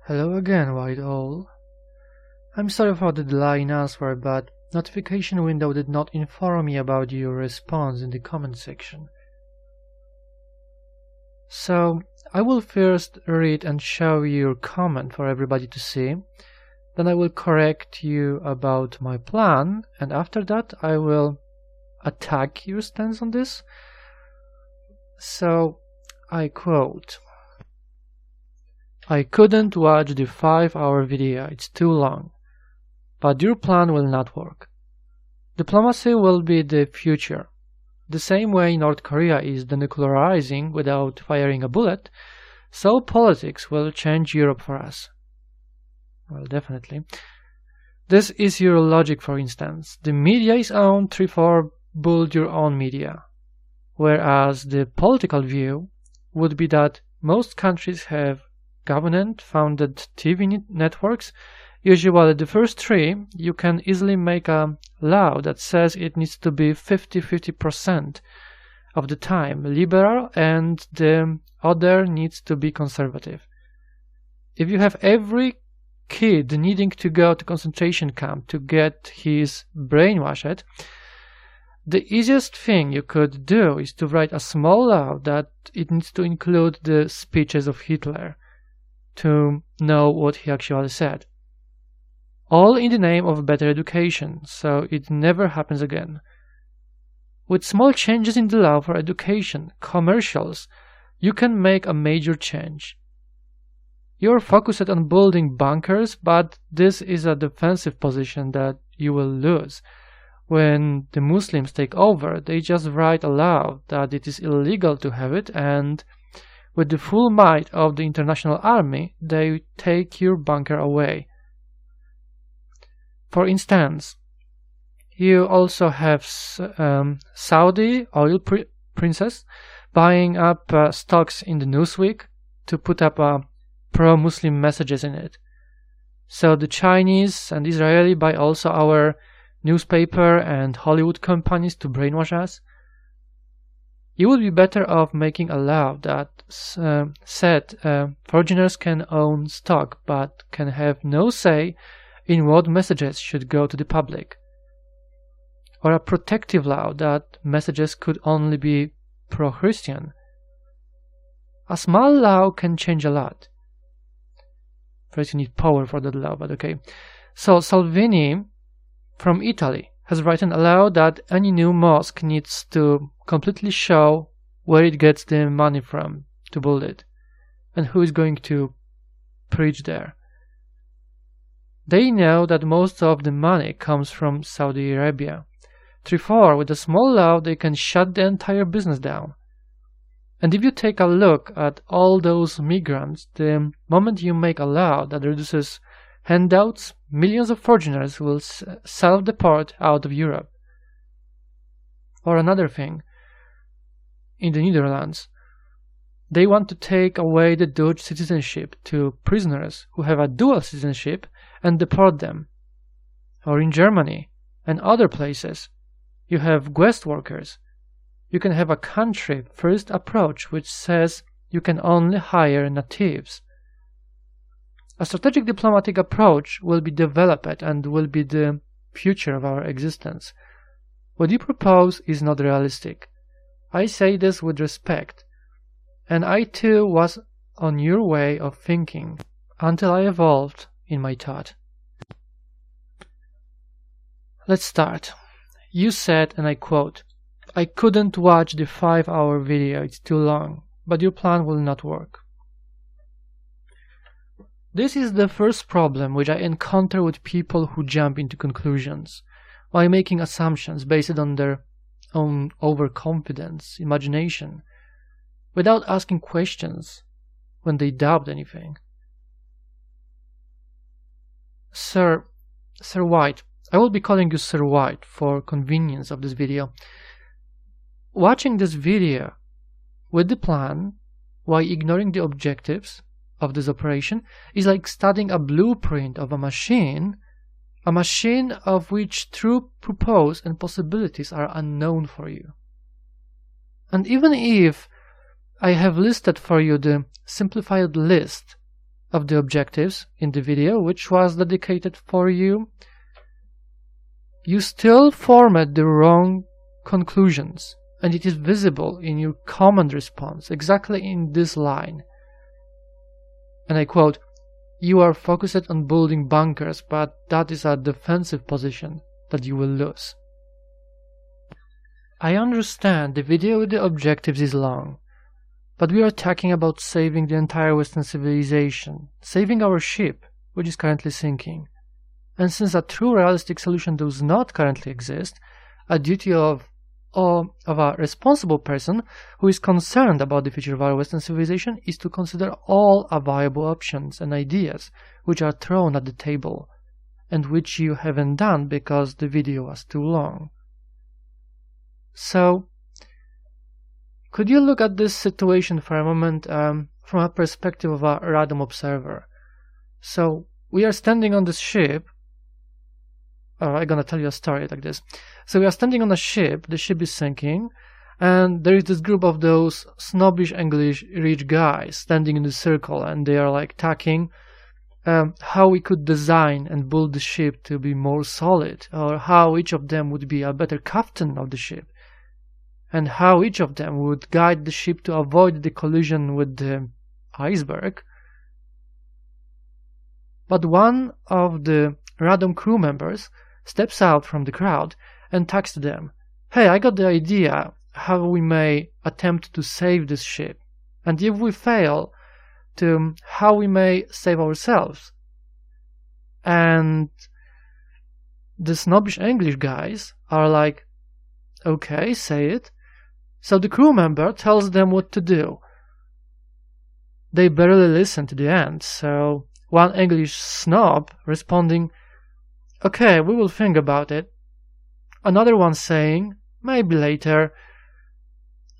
Hello again, White Owl. I'm sorry for the delay in answer, but notification window did not inform me about your response in the comment section. So, I will first read and show you your comment for everybody to see. Then I will correct you about my plan, and after that I will attack your stance on this. So, I quote, "I couldn't watch the 5-hour video, it's too long. But your plan will not work. Diplomacy will be the future. The same way North Korea is denuclearizing without firing a bullet, so politics will change Europe for us." Well, definitely. This is your logic, for instance. The media is owned, therefore build your own media. Whereas the political view would be that most countries have government-funded TV networks. Usually the first 3, you can easily make a law that says it needs to be 50-50% of the time liberal and the other needs to be conservative. If you have every kid needing to go to concentration camp to get his brainwashed, the easiest thing you could do is to write a small law that it needs to include the speeches of Hitler to know what he actually said. All in the name of better education, so it never happens again. With small changes in the law for education, commercials, you can make a major change. You are focused on building bunkers, but this is a defensive position that you will lose. When the Muslims take over, they just write a law that it is illegal to have it, and with the full might of the international army, they take your bunker away. For instance, you also have Saudi oil princess buying up stocks in the Newsweek to put up pro-Muslim messages in it. So the Chinese and Israeli buy also our newspaper and Hollywood companies to brainwash us. You would be better off making a law that said foreigners can own stock but can have no say in what messages should go to the public. Or a protective law that messages could only be pro-Christian. A small law can change a lot. First you need power for that law, but okay. So Salvini from Italy has written a law that any new mosque needs to completely show where it gets the money from to build it and who is going to preach there. They know that most of the money comes from Saudi Arabia. Therefore, with a small law, they can shut the entire business down. And if you take a look at all those migrants, the moment you make a law that reduces handouts, millions of foreigners will self-deport out of Europe. Or another thing, in the Netherlands, they want to take away the Dutch citizenship to prisoners who have a dual citizenship and deport them. Or in Germany and other places, you have guest workers. You can have a country-first approach which says you can only hire natives. A strategic diplomatic approach will be developed and will be the future of our existence. What you propose is not realistic. I say this with respect, and I too was on your way of thinking until I evolved in my thought. Let's start. You said, and I quote, "I couldn't watch the 5-hour video, it's too long, but your plan will not work." This is the first problem which I encounter with people who jump into conclusions while making assumptions based on their own overconfidence, imagination, without asking questions when they doubt anything. Sir White, I will be calling you Sir White for convenience of this video. Watching this video with the plan while ignoring the objectives of this operation is like studying a blueprint of a machine of which true purpose and possibilities are unknown for you. And even if I have listed for you the simplified list of the objectives in the video, which was dedicated for you, you still formed the wrong conclusions, and it is visible in your command response, exactly in this line. And I quote, "You are focused on building bunkers, but that is a defensive position that you will lose." I understand the video with the objectives is long, but we are talking about saving the entire Western civilization, saving our ship, which is currently sinking. And since a true realistic solution does not currently exist, a duty of a responsible person who is concerned about the future of our Western civilization is to consider all viable options and ideas which are thrown at the table, and which you haven't done because the video was too long. So, could you look at this situation for a moment from a perspective of a random observer? So, we are standing on this ship. I'm gonna tell you a story like this. So we are standing on a ship, the ship is sinking, and there is this group of those snobbish English rich guys standing in the circle, and they are like talking how we could design and build the ship to be more solid, or how each of them would be a better captain of the ship, and how each of them would guide the ship to avoid the collision with the iceberg. But one of the random crew members steps out from the crowd and talks to them. "Hey, I got the idea how we may attempt to save this ship, and if we fail, to how we may save ourselves." And the snobbish English guys are like, "Okay, say it." So the crew member tells them what to do. They barely listen to the end, so one English snob responding, "Okay, we will think about it." Another one saying, "Maybe later."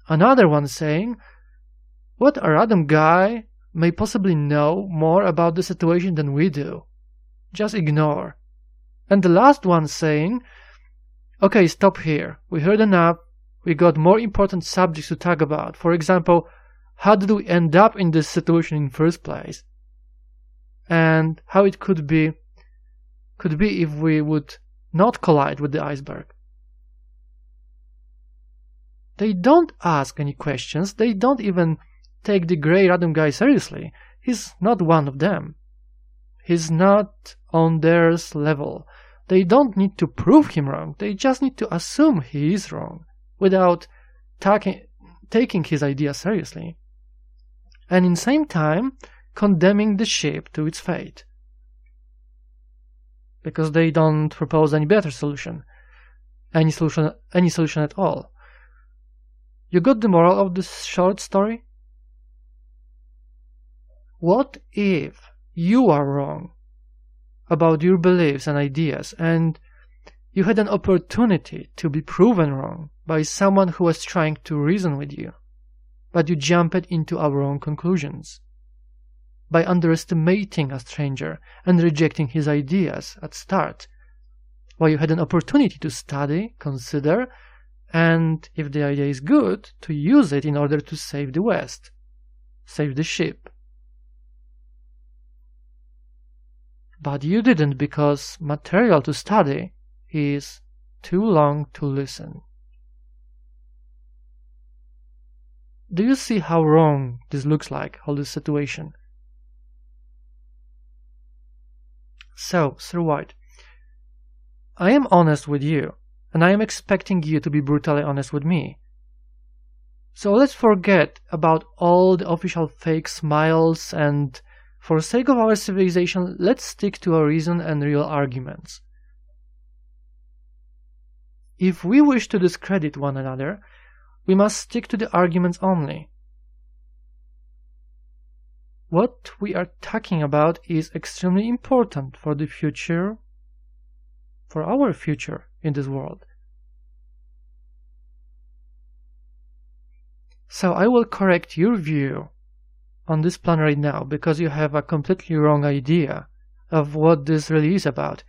Another one saying, "What a random guy may possibly know more about the situation than we do. Just ignore." And the last one saying, "Okay, stop here. We heard enough. We got more important subjects to talk about. For example, how did we end up in this situation in the first place? And how it could be if we would not collide with the iceberg." They don't ask any questions. They don't even take the grey random guy seriously. He's not one of them. He's not on their level. They don't need to prove him wrong. They just need to assume he is wrong without taking his idea seriously. And in the same time, condemning the ship to its fate, because they don't propose any better solution, any solution at all. You got the moral of this short story? What if you are wrong about your beliefs and ideas, and you had an opportunity to be proven wrong by someone who was trying to reason with you, but you jumped into our wrong conclusions by underestimating a stranger and rejecting his ideas at start, while you had an opportunity to study, consider, and if the idea is good, to use it in order to save the West, save the ship. But you didn't, because material to study is too long to listen. Do you see how wrong this looks like, all this situation? So, Sir White, I am honest with you, and I am expecting you to be brutally honest with me. So let's forget about all the official fake smiles, and for sake of our civilization, let's stick to our reason and real arguments. If we wish to discredit one another, we must stick to the arguments only. What we are talking about is extremely important for the future, for our future in this world. So I will correct your view on this plan right now, because you have a completely wrong idea of what this really is about.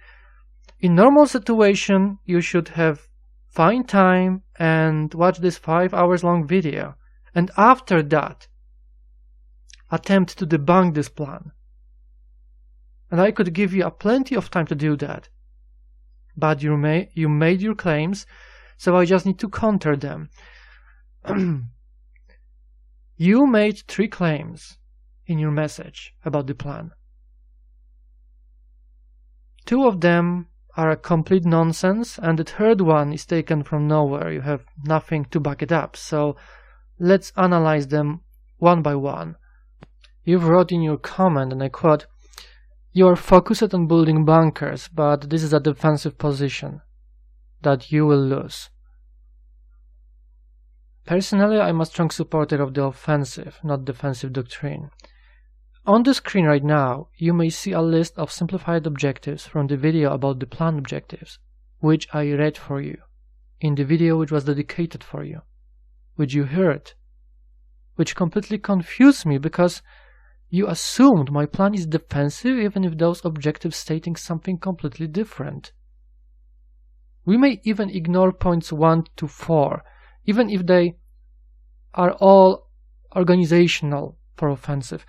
In normal situation, you should have find time and watch this 5 hours long video, and after that attempt to debunk this plan And I could give you plenty of time to do that. But you made your claims, so I just need to counter them. You made 3 claims in your message about the plan. 2 of them are a complete nonsense, and the 3rd one is taken from nowhere. You have nothing to back it up. So let's analyze them one by one. You wrote in your comment, and I quote, "You are focused on building bunkers, but this is a defensive position that you will lose." Personally, I'm a strong supporter of the offensive, not defensive doctrine. On the screen right now, you may see a list of simplified objectives from the video about the plan objectives, which I read for you, in the video which was dedicated for you, which you heard, which completely confused me because you assumed my plan is defensive even if those objectives stating something completely different. We may even ignore points 1 to 4, even if they are all organizational for offensive.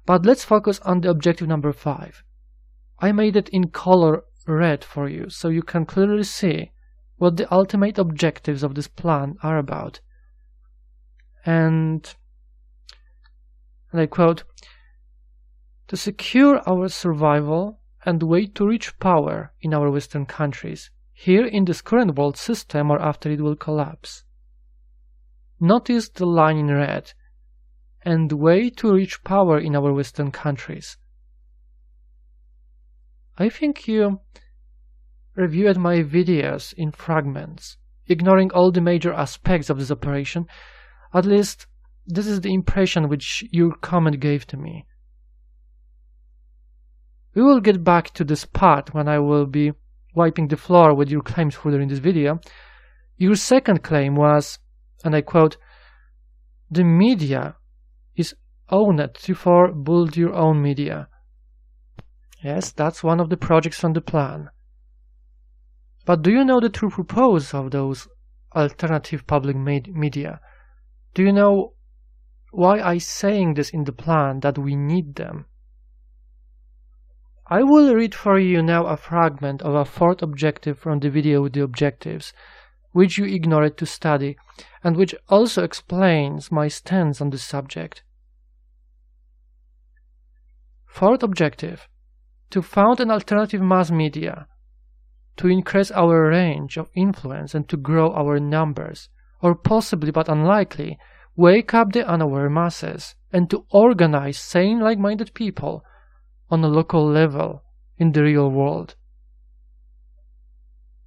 But let's focus on the objective number 5. I made it in color red for you, so you can clearly see what the ultimate objectives of this plan are about. And I quote, "To secure our survival and way to reach power in our Western countries, here in this current world system or after it will collapse." Notice the line in red, "and way to reach power in our Western countries." I think you reviewed my videos in fragments, ignoring all the major aspects of this operation. At least, this is the impression which your comment gave to me. We will get back to this part when I will be wiping the floor with your claims further in this video. Your second claim was, and I quote, "The media is owned, therefore build your own media." Yes, that's one of the projects from the plan. But do you know the true purpose of those alternative public media? Do you know why I'm saying this in the plan, that we need them? I will read for you now a fragment of a 4th objective from the video with the objectives, which you ignored to study, and which also explains my stance on this subject. 4th objective: to found an alternative mass media, to increase our range of influence and to grow our numbers, or possibly, but unlikely, wake up the unaware masses, and to organize sane, like-minded people on a local level in the real world.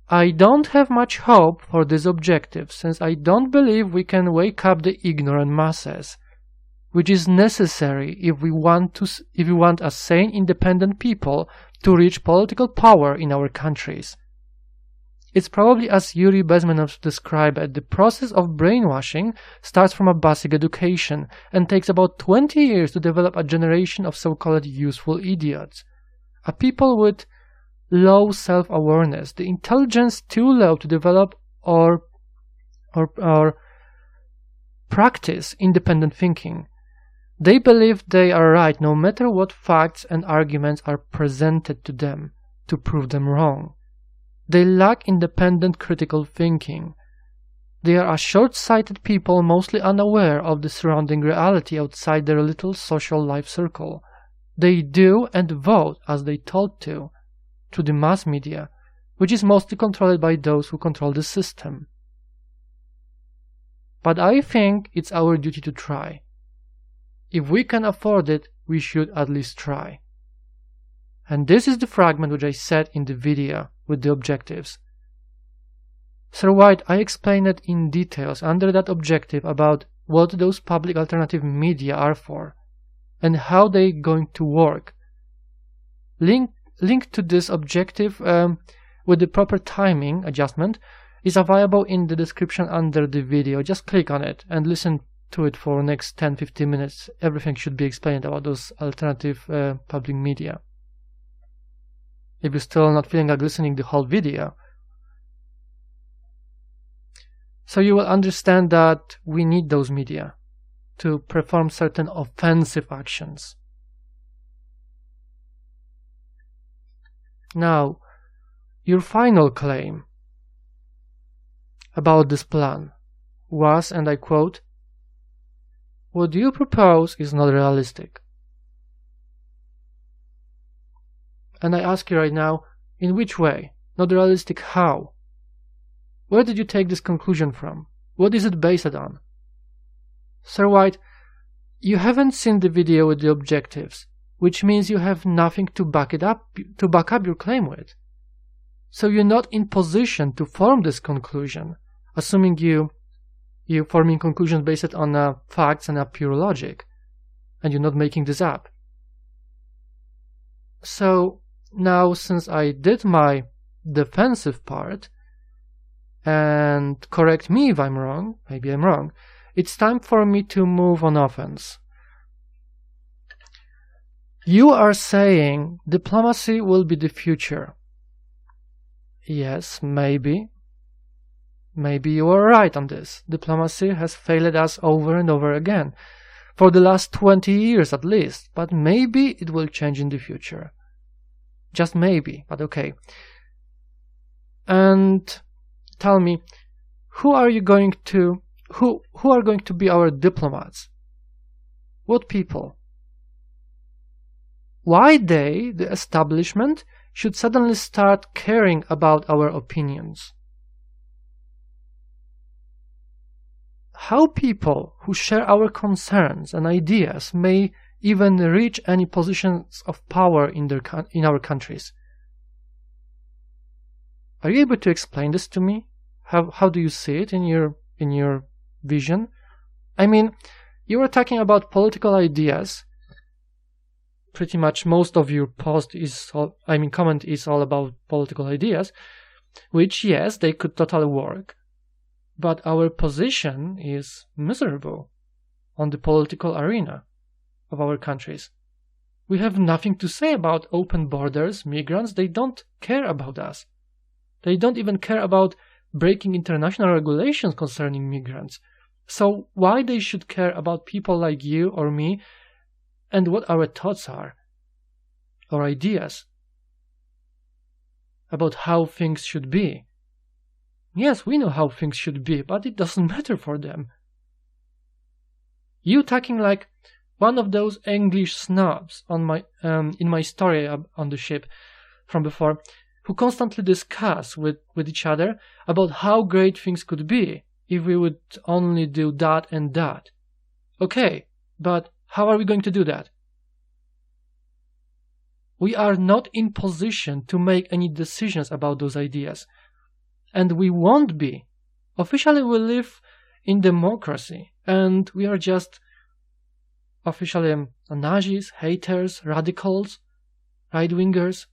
I don't have much hope for this objective, since I don't believe we can wake up the ignorant masses, which is necessary if we want a sane, independent people to reach political power in our countries. It's probably as Yuri Bezmenov described it, the process of brainwashing starts from a basic education and takes about 20 years to develop a generation of so-called useful idiots, a people with low self-awareness, the intelligence too low to develop or practice independent thinking. They believe they are right no matter what facts and arguments are presented to them to prove them wrong. They lack independent critical thinking. They are a short-sighted people mostly unaware of the surrounding reality outside their little social life circle. They do and vote as they told to the mass media, which is mostly controlled by those who control the system. But I think it's our duty to try. If we can afford it, we should at least try. And this is the fragment which I said in the video with the objectives. Sir White, I explained it in details under that objective about what those public alternative media are for and how they're going to work. Link to this objective with the proper timing adjustment is available in the description under the video. Just click on it and listen to it for the next 10-15 minutes. Everything should be explained about those alternative public media. If you're still not feeling like listening the whole video. So you will understand that we need those media to perform certain offensive actions. Now, your final claim about this plan was, and I quote, "What you propose is not realistic." And I ask you right now, in which way? Not realistic how? Where did you take this conclusion from? What is it based on? Sir White, you haven't seen the video with the objectives, which means you have nothing to back up your claim with. So you're not in position to form this conclusion, assuming you forming conclusions based on facts and pure logic, and you're not making this up. So now, since I did my defensive part, and correct me if I'm wrong, maybe I'm wrong, it's time for me to move on offense. You are saying diplomacy will be the future. Yes, maybe. Maybe you are right on this. Diplomacy has failed us over and over again, for the last 20 years at least, but maybe it will change in the future. Just maybe, but okay. And tell me, who are going to be our diplomats? What people? Why they, the establishment, should suddenly start caring about our opinions? How people who share our concerns and ideas may even reach any positions of power in our countries? Are you able to explain this to me? How do you see it in your vision? I mean, you were talking about political ideas. Pretty much most of your comment is all about political ideas, which, yes, they could totally work. But our position is miserable on the political arena of our countries. We have nothing to say about open borders, migrants. They don't care about us. They don't even care about breaking international regulations concerning migrants. So why they should care about people like you or me and what our thoughts are or ideas about how things should be? Yes, we know how things should be, but it doesn't matter for them. You talking like one of those English snobs in my story on the ship from before, who constantly discuss with each other about how great things could be if we would only do that and that. Okay, but how are we going to do that? We are not in position to make any decisions about those ideas. And we won't be. Officially, we live in democracy, and we are just officially Nazis, haters, radicals, right-wingers.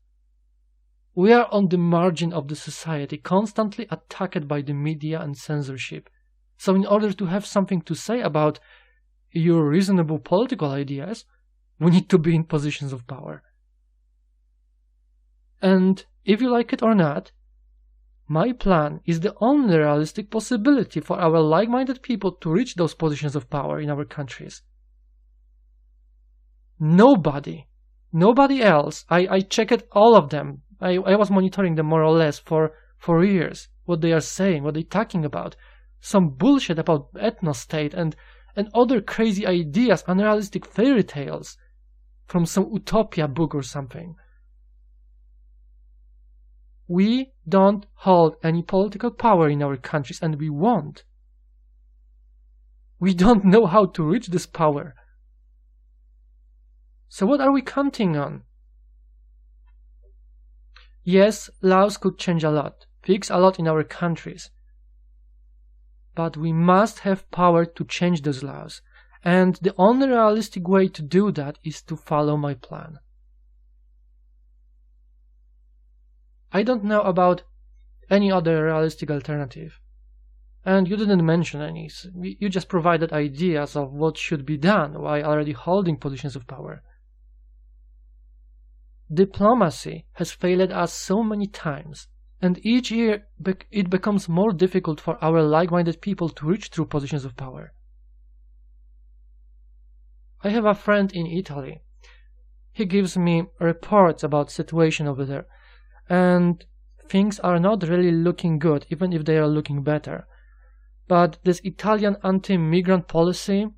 We are on the margin of the society, constantly attacked by the media and censorship. So in order to have something to say about your reasonable political ideas, we need to be in positions of power. And if you like it or not, my plan is the only realistic possibility for our like-minded people to reach those positions of power in our countries. Nobody else, I checked all of them. I was monitoring them more or less for years, what they are saying, what they're talking about. Some bullshit about ethno-state and other crazy ideas, unrealistic fairy tales from some utopia book or something. We don't hold any political power in our countries, and we won't. We don't know how to reach this power. So what are we counting on? Yes, laws could change a lot, fix a lot in our countries. But we must have power to change those laws, and the only realistic way to do that is to follow my plan. I don't know about any other realistic alternative. And you didn't mention any. You just provided ideas of what should be done while already holding positions of power. Diplomacy has failed us so many times, and each year it becomes more difficult for our like-minded people to reach true positions of power. I have a friend in Italy. He gives me reports about the situation over there. and things are not really looking good, even if they are looking better. But this Italian anti-migrant policy,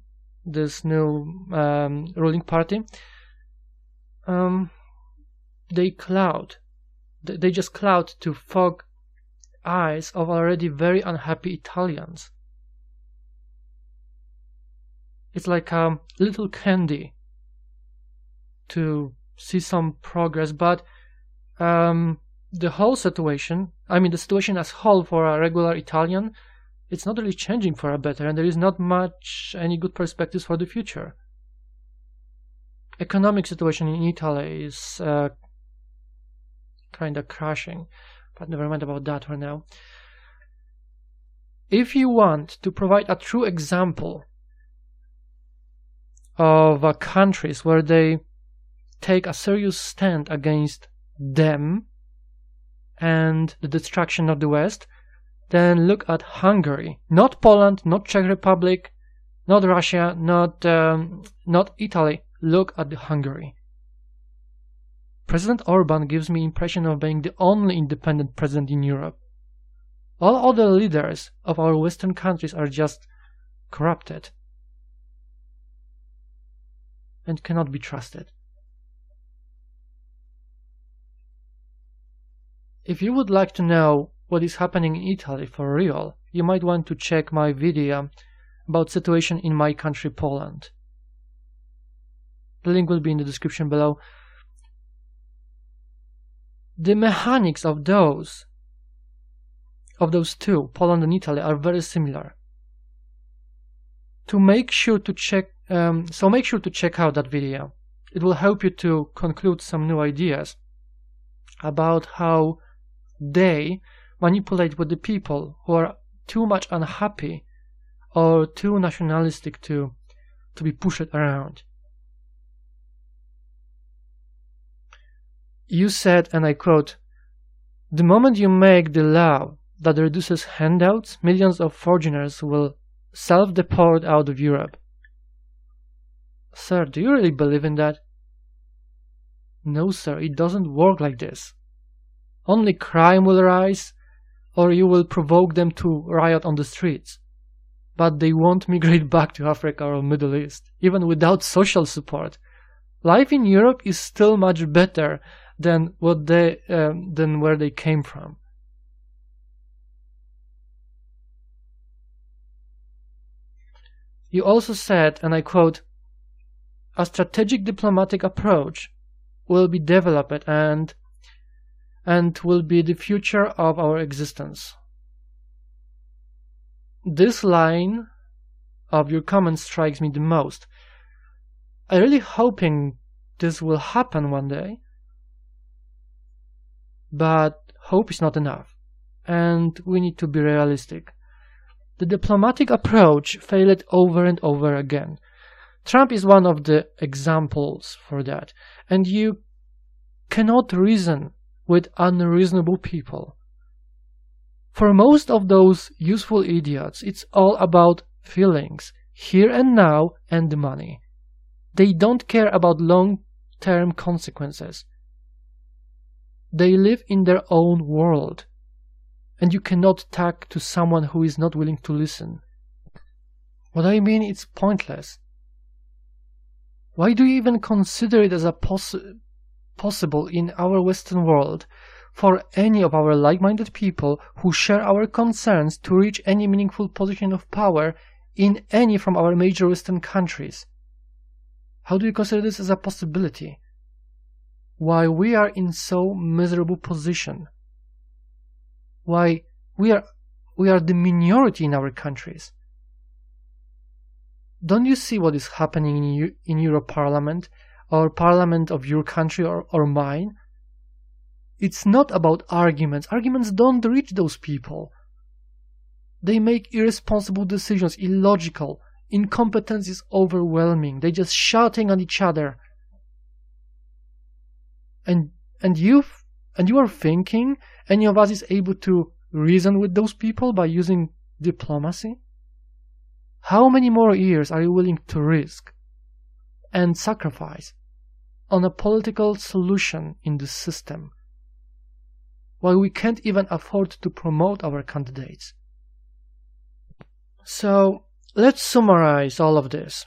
this new ruling party, they just cloud to fog eyes of already very unhappy Italians. It's like a little candy to see some progress, but the whole situation, the situation as whole for a regular Italian, it's not really changing for a better, and there is not much any good perspectives for the future. Economic situation in Italy is kind of crashing, but never mind about that for now. If you want to provide a true example of countries where they take a serious stand against them and the destruction of the West, then look at Hungary. Not Poland, not Czech Republic, not Russia, not Italy. Look at Hungary. President Orban gives me the impression of being the only independent president in Europe. All other leaders of our Western countries are just corrupted and cannot be trusted. If you would like to know what is happening in Italy for real, you might want to check my video about situation in my country, Poland. The link will be in the description below. The mechanics of those two, Poland and Italy, are very similar. Make sure to check out that video. It will help you to conclude some new ideas about how they manipulate with the people who are too much unhappy or too nationalistic to be pushed around. You said, and I quote, "The moment you make the law that reduces handouts, millions of foreigners will self-deport out of Europe." Sir, do you really believe in that? No, sir, it doesn't work like this. Only crime will rise, or you will provoke them to riot on the streets. But they won't migrate back to Africa or Middle East, even without social support. Life in Europe is still much better than where they came from. You also said, and I quote, "A strategic diplomatic approach will be developed and will be the future of our existence." This line of your comment strikes me the most. I'm really hoping this will happen one day, but hope is not enough, and we need to be realistic. The diplomatic approach failed over and over again. Trump is one of the examples for that, and you cannot reason with unreasonable people. For most of those useful idiots, it's all about feelings, here and now, and the money. They don't care about long-term consequences. They live in their own world, and you cannot talk to someone who is not willing to listen. What I mean, it's pointless. Why do you even consider it as a possible in our Western world for any of our like-minded people who share our concerns to reach any meaningful position of power in any from our major Western countries? How do you consider this as a possibility? Why we are in so miserable position? Why we are the minority in our countries? Don't you see what is happening in your parliament, or parliament of your country or mine? It's not about arguments. Arguments don't reach those people. They make irresponsible decisions, illogical. Incompetence is overwhelming. They're just shouting at each other. And you are thinking any of us is able to reason with those people by using diplomacy? How many more years are you willing to risk and sacrifice on a political solution in the system? while we can't even afford to promote our candidates. So let's summarize all of this.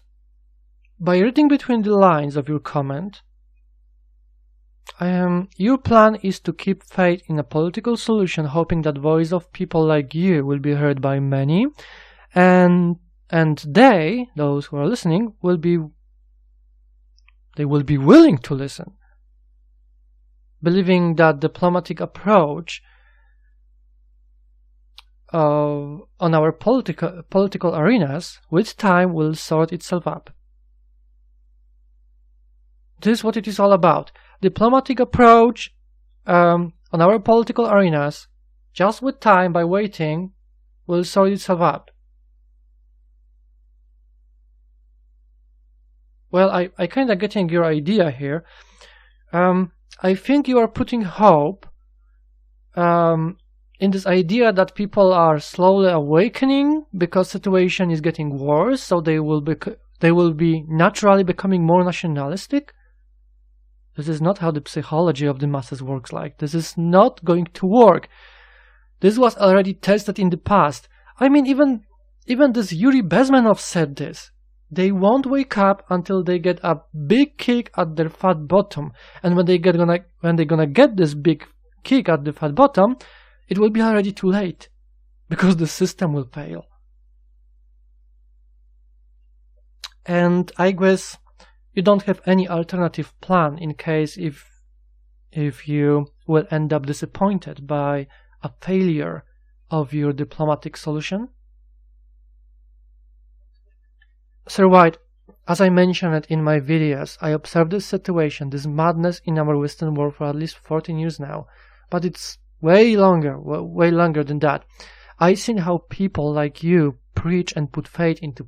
By reading between the lines of your comment, your plan is to keep faith in a political solution, hoping that voice of people like you will be heard by many, and they, those who are listening, will be willing to listen, believing that diplomatic approach on our political arenas with time will sort itself up. This is what it is all about. Diplomatic approach on our political arenas, just with time, by waiting, will sort itself up. Well, I kind of getting your idea here. I think you are putting hope in this idea that people are slowly awakening because situation is getting worse, so they will be naturally becoming more nationalistic. This is not how the psychology of the masses works like. This is not going to work. This was already tested in the past. I mean, even this Yuri Bezmenov said this. They won't wake up until they get a big kick at their fat bottom. And when they're gonna get this big kick at the fat bottom, it will be already too late, because the system will fail. And I guess you don't have any alternative plan in case if you will end up disappointed by a failure of your diplomatic solution. Sir White, as I mentioned in my videos, I observed this situation, this madness in our Western world for at least 14 years now, but it's way longer than that. I've seen how people like you preach and put faith into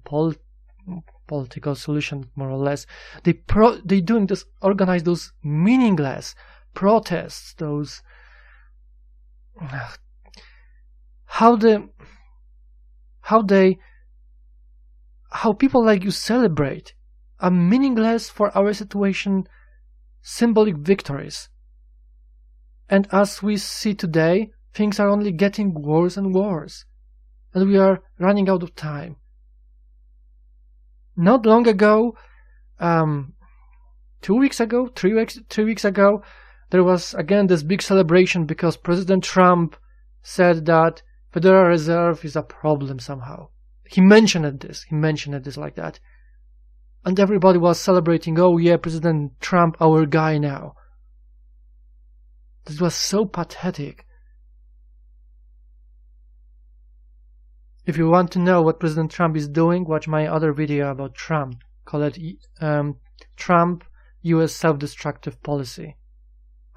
political solutions, more or less. They doing this, organize those meaningless protests, those how people like you celebrate a meaningless for our situation symbolic victories. And as we see today, things are only getting worse and worse, and we are running out of time. Not long ago, 2 weeks ago, 3 weeks ago, there was again this big celebration because President Trump said that Federal Reserve is a problem somehow. He mentioned this like that. And everybody was celebrating, oh yeah, President Trump, our guy now. This was so pathetic. If you want to know what President Trump is doing, watch my other video about Trump. Call it Trump US Self-Destructive Policy.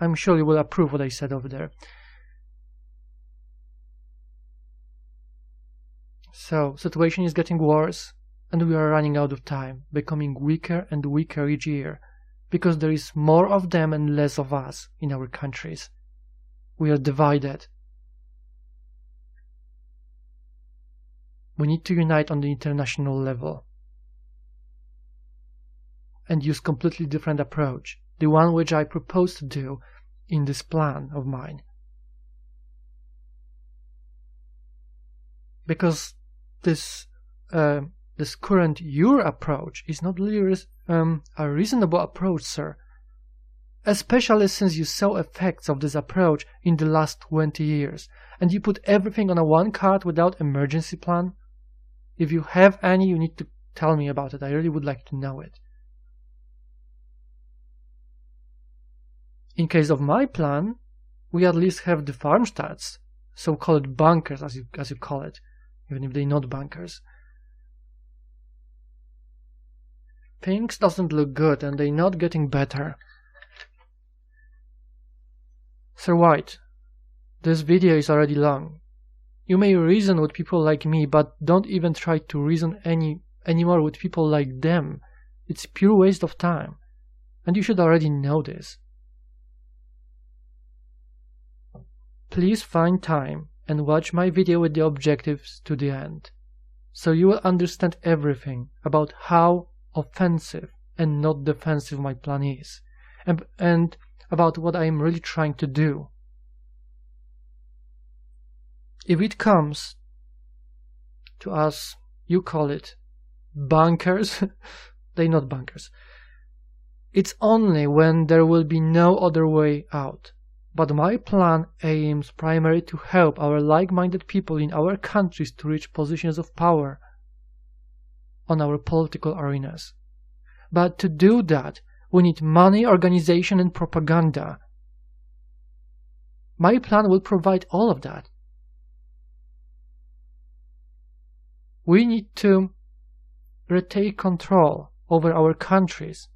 I'm sure you will approve what I said over there. So, situation is getting worse, and we are running out of time, becoming weaker and weaker each year, because there is more of them and less of us in our countries. We are divided. We need to unite on the international level and use completely different approach, the one which I propose to do in this plan of mine. Because this current your approach is not really a reasonable approach, sir. Especially since you saw effects of this approach in the last 20 years, and you put everything on a one card without emergency plan. If you have any, you need to tell me about it. I really would like to know it. In case of my plan, we at least have the farmstads, so-called bunkers, as you call it, even if they're not bunkers. Things doesn't look good, and they're not getting better. Sir White, this video is already long. You may reason with people like me, but don't even try to reason anymore with people like them. It's pure waste of time, and you should already know this. Please find time and watch my video with the objectives to the end, so you will understand everything about how offensive and not defensive my plan is, and about what I am really trying to do. If it comes to us, you call it bankers, they're not bankers. It's only when there will be no other way out. But my plan aims primarily to help our like-minded people in our countries to reach positions of power on our political arenas. But to do that, we need money, organization, and propaganda. My plan will provide all of that. We need to retake control over our countries,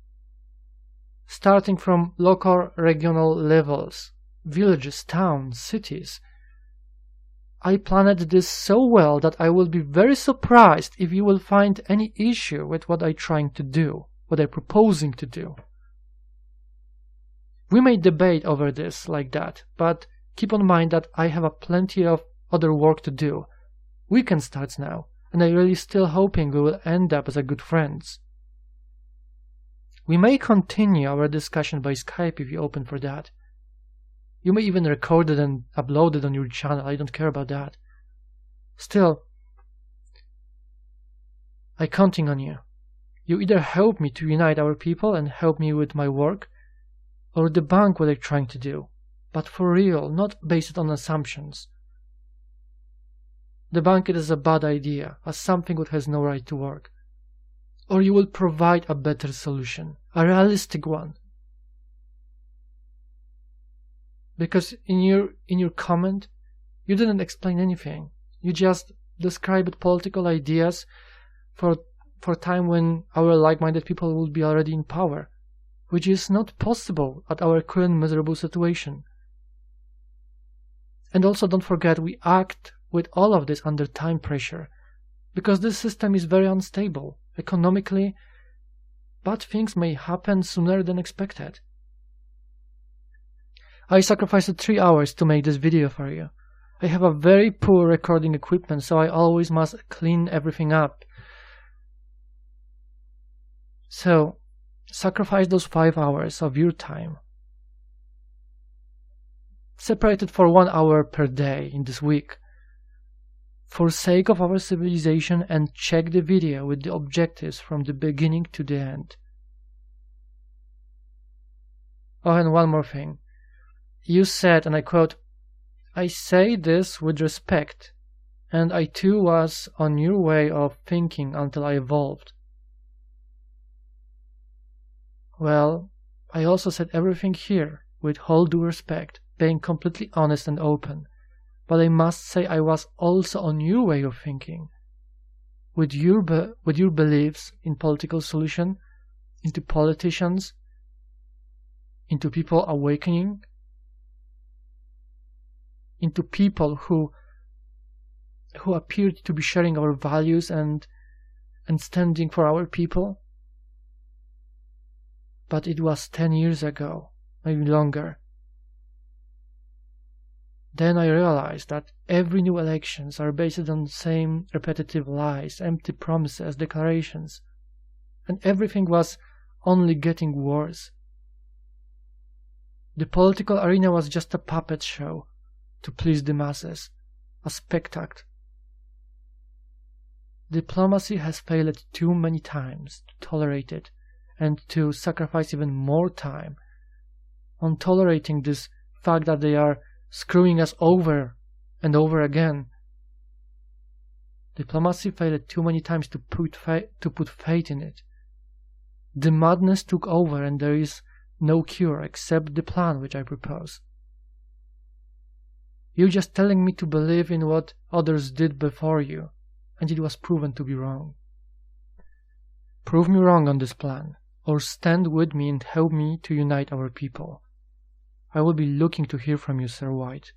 starting from local, regional levels, villages, towns, cities. I planned this so well that I will be very surprised if you will find any issue with what I'm trying to do, what I'm proposing to do. We may debate over this like that, but keep in mind that I have plenty of other work to do. Weekend starts now, and I'm really still hoping we will end up as good friends. We may continue our discussion by Skype if you open for that. You may even record it and upload it on your channel. I don't care about that. Still, I'm counting on you. You either help me to unite our people and help me with my work, or debunk what I'm trying to do, but for real, not based on assumptions. Debunk it as a bad idea, as something that has no right to work. Or you will provide a better solution, a realistic one. Because in your comment, you didn't explain anything. You just described political ideas for a time when our like-minded people will be already in power, which is not possible at our current miserable situation. And also don't forget, we act with all of this under time pressure, because this system is very unstable. Economically, bad things may happen sooner than expected. I sacrificed 3 hours to make this video for you. I have a very poor recording equipment, so I always must clean everything up. So, sacrifice those 5 hours of your time. Separate it for 1 hour per day in this week. For sake of our civilization, and check the video with the objectives from the beginning to the end. Oh, and one more thing. You said, and I quote, "I say this with respect, and I too was on your way of thinking until I evolved." Well, I also said everything here with all due respect, being completely honest and open. But I must say I was also on your way of thinking, with your beliefs in political solution, into politicians, into people awakening, into people who appeared to be sharing our values and standing for our people. But it was 10 years ago, maybe longer. Then I realized that every new elections are based on the same repetitive lies, empty promises, declarations, and everything was only getting worse. The political arena was just a puppet show to please the masses, a spectacle. Diplomacy has failed too many times to tolerate it, and to sacrifice even more time on tolerating this fact that they are screwing us over and over again. Diplomacy failed too many times to put faith in it. The madness took over, and there is no cure except the plan which I propose. You're just telling me to believe in what others did before you, and it was proven to be wrong. Prove me wrong on this plan, or stand with me and help me to unite our people. I will be looking to hear from you, Sir White.